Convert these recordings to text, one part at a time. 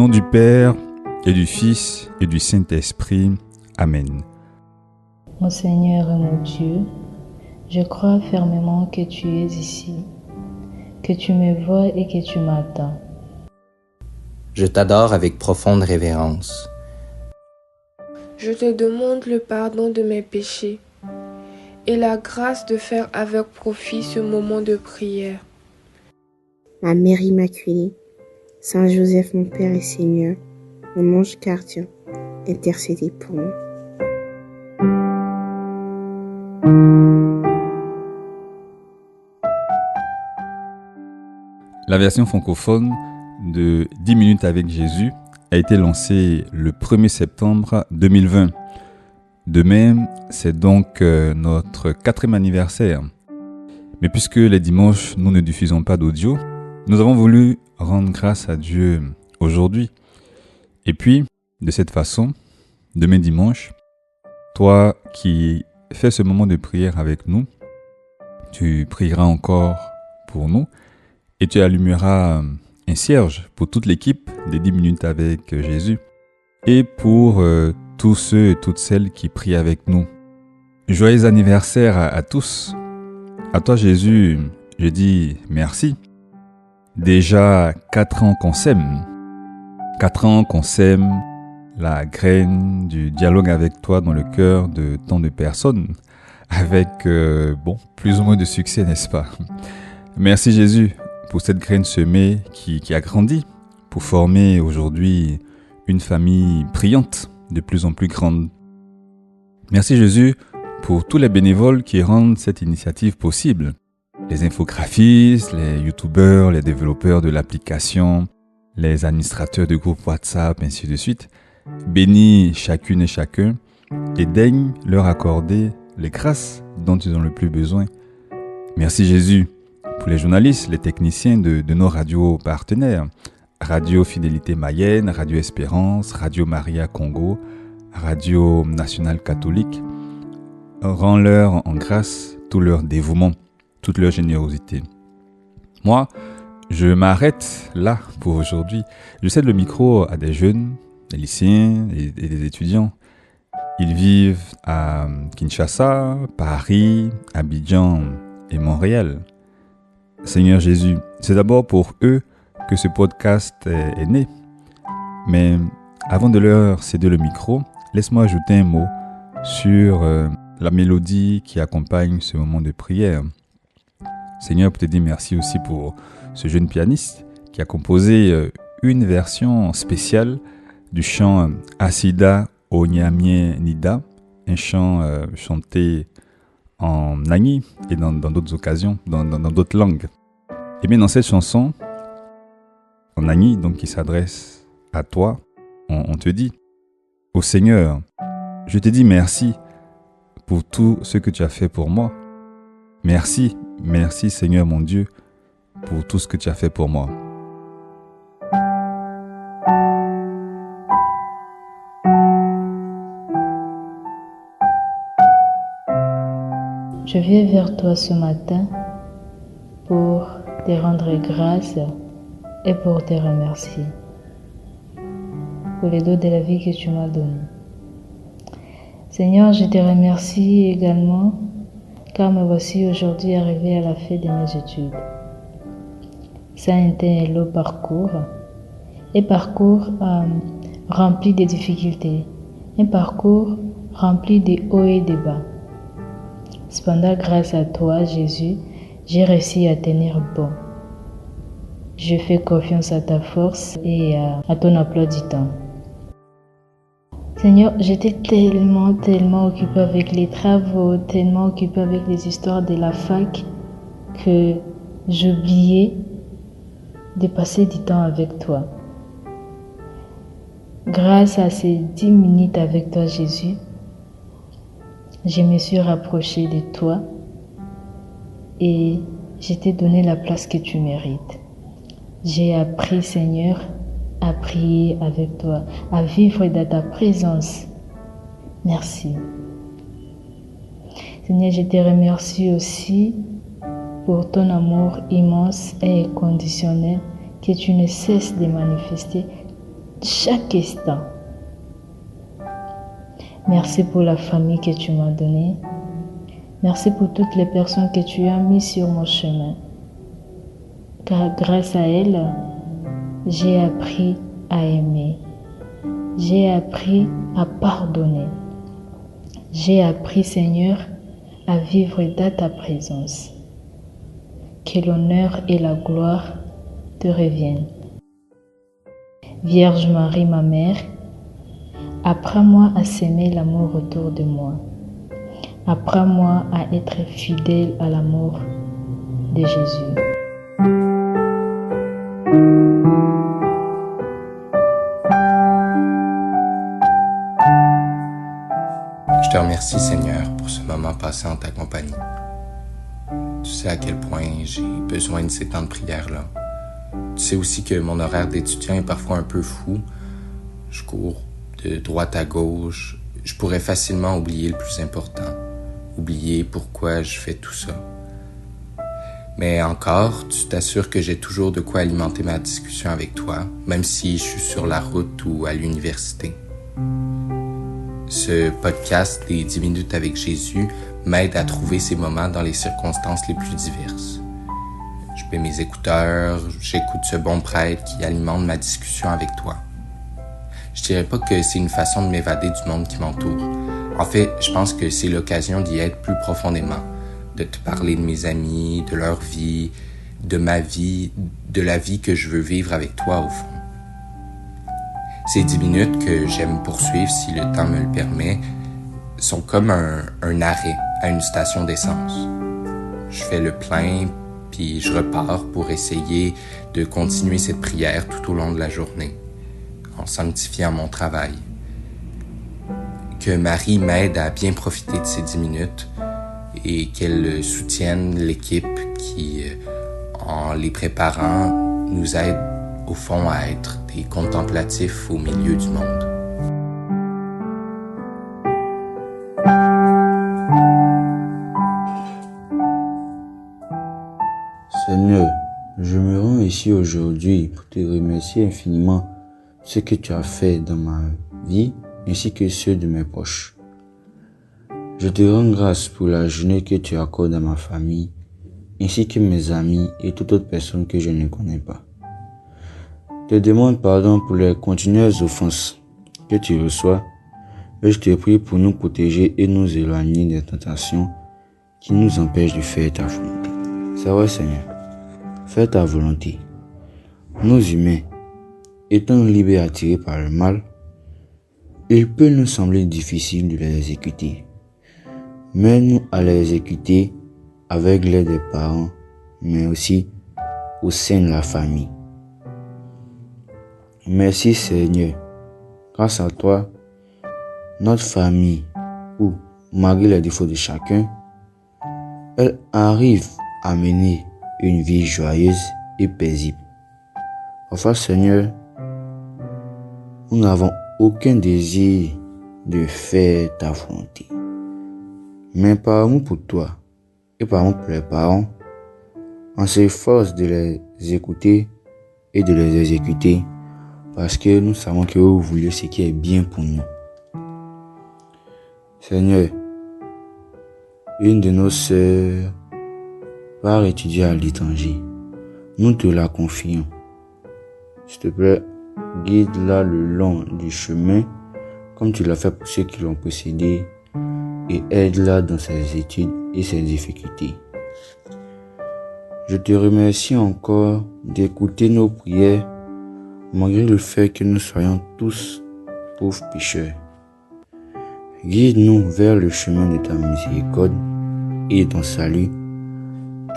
nom du Père et du Fils et du Saint-Esprit. Amen. Mon Seigneur et mon Dieu, je crois fermement que tu es ici, que tu me vois et que tu m'attends. Je t'adore avec profonde révérence. Je te demande le pardon de mes péchés et la grâce de faire avec profit ce moment de prière. Ma Mère Immaculée, Saint Joseph, mon Père et Seigneur, mon ange gardien, intercédez pour nous. La version francophone de 10 minutes avec Jésus a été lancée le 1er septembre 2020. De même, c'est donc notre 4e anniversaire. Mais puisque les dimanches, nous ne diffusons pas d'audio, nous avons voulu rendre grâce à Dieu aujourd'hui. Et puis, de cette façon, demain dimanche, toi qui fais ce moment de prière avec nous, tu prieras encore pour nous et tu allumeras un cierge pour toute l'équipe des 10 minutes avec Jésus et pour tous ceux et toutes celles qui prient avec nous. Joyeux anniversaire à tous. À toi Jésus, je dis merci. Déjà 4 ans qu'on s'aime. 4 ans qu'on sème la graine du dialogue avec toi dans le cœur de tant de personnes. Avec, plus ou moins de succès, n'est-ce pas? Merci Jésus pour cette graine semée qui a grandi pour former aujourd'hui une famille priante de plus en plus grande. Merci Jésus pour tous les bénévoles qui rendent cette initiative possible. Les infographistes, les youtubeurs, les développeurs de l'application, les administrateurs de groupes WhatsApp, ainsi de suite. Bénis chacune et chacun et daigne leur accorder les grâces dont ils ont le plus besoin. Merci Jésus pour les journalistes, les techniciens de nos radios partenaires. Radio Fidélité Mayenne, Radio Espérance, Radio Maria Congo, Radio Nationale Catholique. Rends-leur en grâce tout leur dévouement, toute leur générosité. Moi, je m'arrête là pour aujourd'hui. Je cède le micro à des jeunes, des lycéens et des étudiants. Ils vivent à Kinshasa, Paris, Abidjan et Montréal. Seigneur Jésus, c'est d'abord pour eux que ce podcast est né. Mais avant de leur céder le micro, laisse-moi ajouter un mot sur la mélodie qui accompagne ce moment de prière. Seigneur, pour te dire merci aussi pour ce jeune pianiste qui a composé une version spéciale du chant Asida Onyamie Nida, un chant chanté en Nagni et dans d'autres occasions, dans d'autres langues. Et bien dans cette chanson, en Nagni, donc qui s'adresse à toi, on te dit: Ô Seigneur, je te dis merci pour tout ce que tu as fait pour moi. Merci, merci Seigneur mon Dieu, pour tout ce que tu as fait pour moi. Je viens vers toi ce matin pour te rendre grâce et pour te remercier pour les dons de la vie que tu m'as donnés. Seigneur, je te remercie également car me voici aujourd'hui arrivé à la fin de mes études. Ça a été un long parcours, un parcours rempli de difficultés, un parcours rempli de hauts et de bas. Cependant, grâce à toi, Jésus, j'ai réussi à tenir bon. Je fais confiance à ta force et à ton emploi du temps. Seigneur, j'étais tellement occupée avec les travaux, tellement occupée avec les histoires de la fac que j'oubliais de passer du temps avec toi. Grâce à ces 10 minutes avec toi, Jésus, je me suis rapprochée de toi et je t'ai donné la place que tu mérites. J'ai appris, Seigneur, à prier avec toi, à vivre dans ta présence. Merci. Seigneur, je te remercie aussi pour ton amour immense et inconditionnel que tu ne cesses de manifester chaque instant. Merci pour la famille que tu m'as donnée. Merci pour toutes les personnes que tu as mises sur mon chemin. Car grâce à elles, j'ai appris à aimer. J'ai appris à pardonner. J'ai appris, Seigneur, à vivre dans ta présence. Que l'honneur et la gloire te reviennent. Vierge Marie, ma mère, apprends-moi à s'aimer l'amour autour de moi. Apprends-moi à être fidèle à l'amour de Jésus. Je te remercie, Seigneur, pour ce moment passé en ta compagnie. Tu sais à quel point j'ai besoin de ces temps de prière-là. Tu sais aussi que mon horaire d'étudiant est parfois un peu fou. Je cours de droite à gauche. Je pourrais facilement oublier le plus important. Oublier pourquoi je fais tout ça. Mais encore, tu t'assures que j'ai toujours de quoi alimenter ma discussion avec toi, même si je suis sur la route ou à l'université. Ce podcast des 10 minutes avec Jésus m'aide à trouver ces moments dans les circonstances les plus diverses. Je mets mes écouteurs, j'écoute ce bon prêtre qui alimente ma discussion avec toi. Je dirais pas que c'est une façon de m'évader du monde qui m'entoure. En fait, je pense que c'est l'occasion d'y être plus profondément, de te parler de mes amis, de leur vie, de ma vie, de la vie que je veux vivre avec toi au fond. Ces 10 minutes que j'aime poursuivre si le temps me le permet sont comme un arrêt à une station d'essence. Je fais le plein, puis je repars pour essayer de continuer cette prière tout au long de la journée, en sanctifiant mon travail. Que Marie m'aide à bien profiter de ces 10 minutes et qu'elle soutienne l'équipe qui, en les préparant, nous aide au fond à être des contemplatifs au milieu du monde. Seigneur, je me rends ici aujourd'hui pour te remercier infiniment de ce que tu as fait dans ma vie ainsi que ceux de mes proches. Je te rends grâce pour la journée que tu accordes à ma famille ainsi que mes amis et toute autre personne que je ne connais pas. Je te demande pardon pour les continuelles offenses que tu reçois et je te prie pour nous protéger et nous éloigner des tentations qui nous empêchent de faire ta volonté. C'est vrai, Seigneur, fais ta volonté. Nous humains, étant libres et attirés par le mal, il peut nous sembler difficile de les exécuter. Mène-nous à les exécuter avec l'aide des parents, mais aussi au sein de la famille. Merci Seigneur, grâce à toi, notre famille, ou malgré les défauts de chacun, elle arrive à mener une vie joyeuse et paisible. Enfin Seigneur, nous n'avons aucun désir de faire ta volonté. Mais par amour pour toi et par amour pour les parents, on s'efforce de les écouter et de les exécuter parce que nous savons que vous voulez ce qui est bien pour nous. Seigneur, une de nos sœurs part étudier à l'étranger. Nous te la confions. S'il te plaît, guide-la le long du chemin comme tu l'as fait pour ceux qui l'ont précédé et aide-la dans ses études et ses difficultés. Je te remercie encore d'écouter nos prières malgré le fait que nous soyons tous pauvres pécheurs. Guide-nous vers le chemin de ta miséricorde et de ton salut,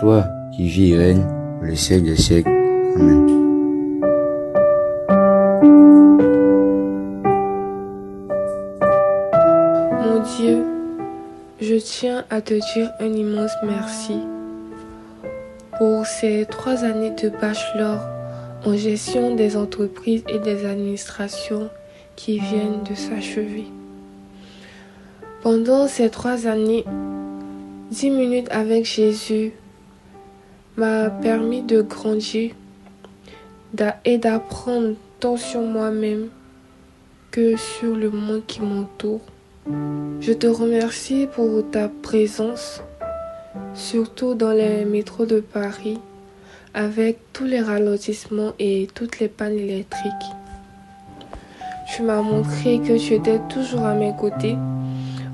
toi qui vis et règnes pour les siècles des siècles. Amen. Mon Dieu, je tiens à te dire un immense merci pour ces 3 années de bachelor en gestion des entreprises et des administrations qui viennent de s'achever. Pendant ces 3 années, 10 minutes avec Jésus m'a permis de grandir et d'apprendre tant sur moi-même que sur le monde qui m'entoure. Je te remercie pour ta présence, surtout dans les métros de Paris, avec tous les ralentissements et toutes les pannes électriques. Tu m'as montré que tu étais toujours à mes côtés,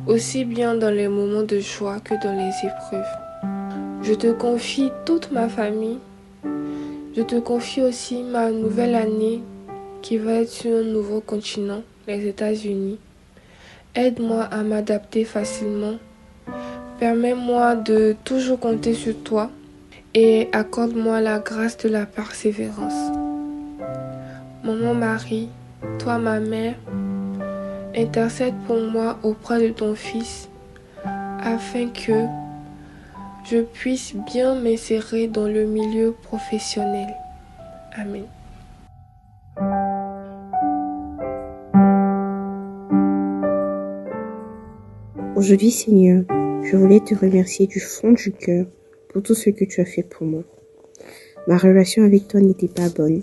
aussi bien dans les moments de joie que dans les épreuves. Je te confie toute ma famille. Je te confie aussi ma nouvelle année qui va être sur un nouveau continent, les États-Unis. Aide-moi à m'adapter facilement. Permets-moi de toujours compter sur toi et accorde-moi la grâce de la persévérance. Maman Marie, toi ma mère, intercède pour moi auprès de ton Fils afin que je puisse bien m'insérer dans le milieu professionnel. Amen. Aujourd'hui, Seigneur, je voulais te remercier du fond du cœur pour tout ce que tu as fait pour moi. Ma relation avec toi n'était pas bonne.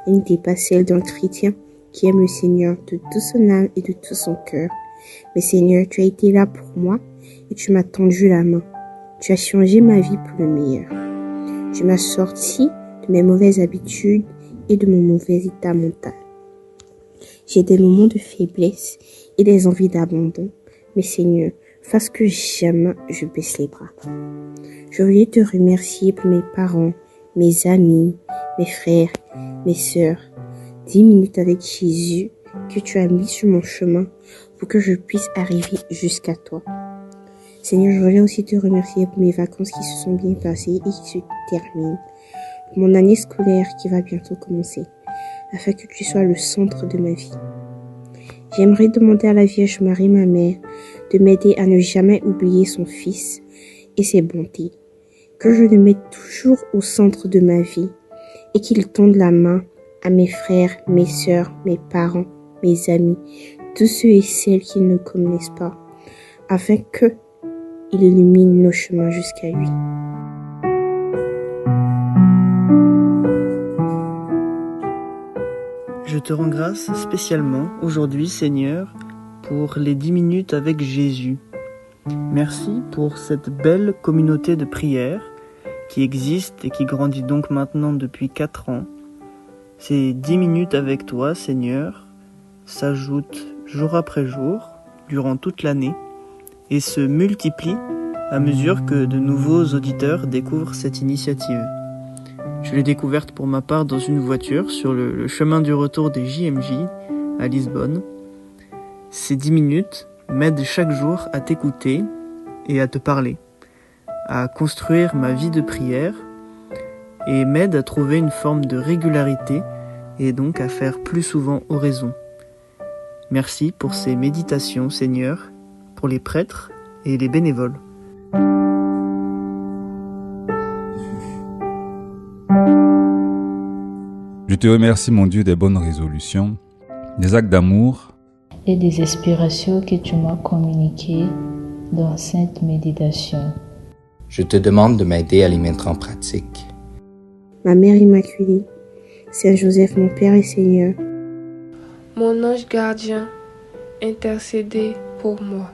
Elle n'était pas celle d'un chrétien qui aime le Seigneur de toute son âme et de tout son cœur. Mais Seigneur, tu as été là pour moi et tu m'as tendu la main. Tu as changé ma vie pour le meilleur. Tu m'as sorti de mes mauvaises habitudes et de mon mauvais état mental. J'ai des moments de faiblesse et des envies d'abandon. Mais Seigneur, fasse que jamais je baisse les bras. Je voulais te remercier pour mes parents, mes amis, mes frères, mes sœurs. 10 minutes avec Jésus que tu as mis sur mon chemin pour que je puisse arriver jusqu'à toi. Seigneur, je voulais aussi te remercier pour mes vacances qui se sont bien passées et qui se terminent. Pour mon année scolaire qui va bientôt commencer, afin que tu sois le centre de ma vie. J'aimerais demander à la Vierge Marie, ma mère, de m'aider à ne jamais oublier son Fils et ses bontés. Que je le mette toujours au centre de ma vie et qu'il tende la main à mes frères, mes sœurs, mes parents, mes amis, tous ceux et celles qui ne le connaissent pas, afin que il illumine nos chemins jusqu'à lui. Je te rends grâce spécialement aujourd'hui, Seigneur, pour les 10 minutes avec Jésus. Merci pour cette belle communauté de prière qui existe et qui grandit donc maintenant depuis 4 ans. Ces 10 minutes avec toi, Seigneur, s'ajoutent jour après jour, durant toute l'année, et se multiplient à mesure que de nouveaux auditeurs découvrent cette initiative. Je l'ai découverte pour ma part dans une voiture sur le chemin du retour des JMJ à Lisbonne. Ces 10 minutes m'aident chaque jour à t'écouter et à te parler, à construire ma vie de prière et m'aident à trouver une forme de régularité et donc à faire plus souvent oraison. Merci pour ces méditations, Seigneur, pour les prêtres et les bénévoles. Je te remercie, mon Dieu, des bonnes résolutions, des actes d'amour et des inspirations que tu m'as communiquées dans cette méditation. Je te demande de m'aider à les mettre en pratique. Ma Mère Immaculée, Saint Joseph, mon Père et Seigneur, Mon ange gardien, intercédez pour moi.